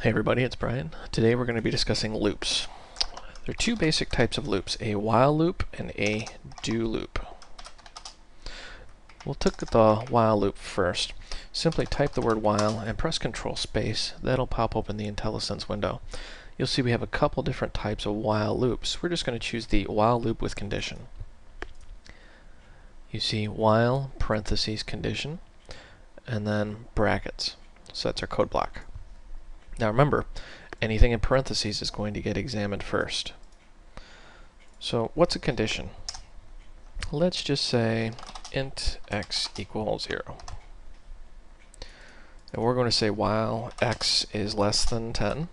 Hey everybody, it's Brian. Today we're going to be discussing loops. There are two basic types of loops, a while loop and a do loop. We'll take the while loop first. Simply type the word while and press Control Space. That'll pop open the IntelliSense window. You'll see we have a couple different types of while loops. We're just going to choose the while loop with condition. You see while, parentheses, condition, and then brackets. So that's our code block. Now remember, anything in parentheses is going to get examined first. So what's a condition? Let's just say int x equals 0. And we're going to say while x is less than 10,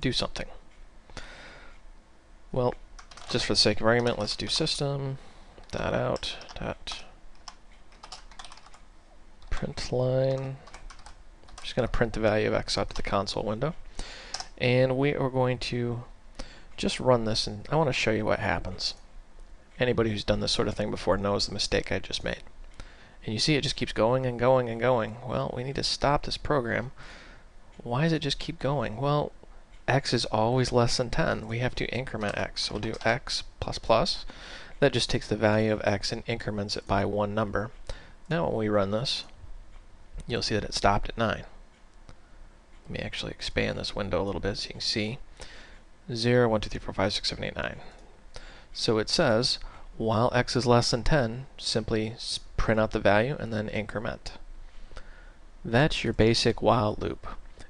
do something. Well, just for the sake of argument, let's do system.out.println. Just going to print the value of x out to the console window. And we are going to just run this, and I want to show you what happens. Anybody who's done this sort of thing before knows the mistake I just made. And you see it just keeps going and going and going. Well, we need to stop this program. Why does it just keep going? Well, x is always less than 10. We have to increment x. So we'll do x plus plus. That just takes the value of x and increments it by one number. Now when we run this, you'll see that it stopped at 9. Let me actually expand this window a little bit so you can see. 0, 1, 2, 3, 4, 5, 6, 7, 8, 9. So it says, while x is less than 10, simply print out the value and then increment. That's your basic while loop.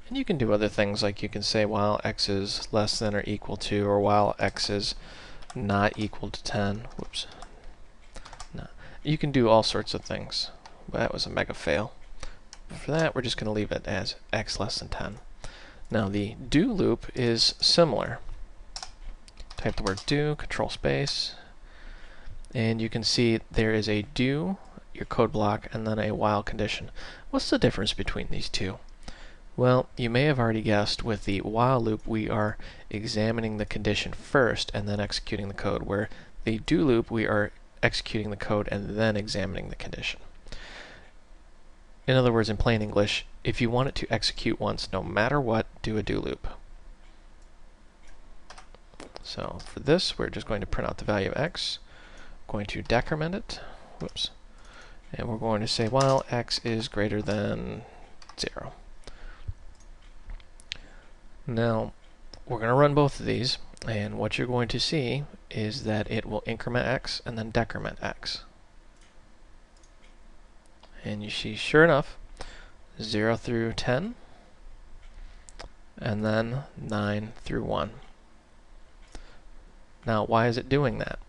And you can do other things, like you can say while x is less than or equal to, or while x is not equal to 10. Whoops. No. You can do all sorts of things. But that was a mega fail. For that, we're just going to leave it as x less than 10. Now the do loop is similar. Type the word do, Control Space, and you can see there is a do, your code block, and then a while condition. What's the difference between these two? Well, you may have already guessed, with the while loop we are examining the condition first and then executing the code, where the do loop we are executing the code and then examining the condition. In other words, in plain English, if you want it to execute once, no matter what, do a do loop. So for this, we're just going to print out the value of x, going to decrement it, whoops, and we're going to say while x is greater than 0. Now, we're going to run both of these, and what you're going to see is that it will increment x and then decrement x. And you see, sure enough, 0 through 10, and then 9 through 1. Now, why is it doing that?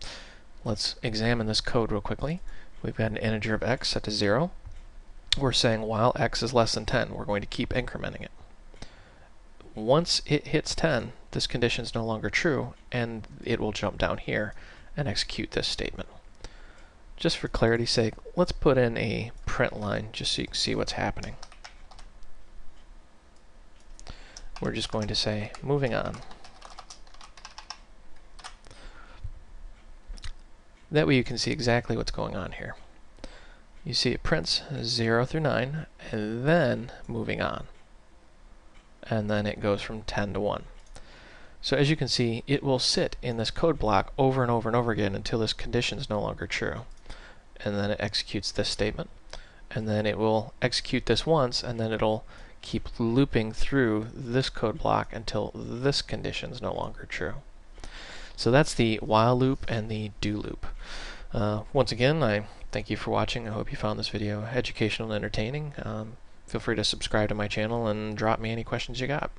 Let's examine this code real quickly. We've got an integer of x set to 0. We're saying while x is less than 10, we're going to keep incrementing it. Once it hits 10, this condition is no longer true, and it will jump down here and execute this statement. Just for clarity's sake, let's put in a print line just so you can see what's happening. We're just going to say, moving on. That way you can see exactly what's going on here. You see it prints 0 through 9, and then moving on. And then it goes from 10 to 1. So as you can see, it will sit in this code block over and over and over again until this condition is no longer true. And then it executes this statement, and then it will execute this once, and then it'll keep looping through this code block until this condition is no longer true. So that's the while loop and the do loop. Once again, I thank you for watching. I hope you found this video educational and entertaining. Feel free to subscribe to my channel and drop me any questions you got.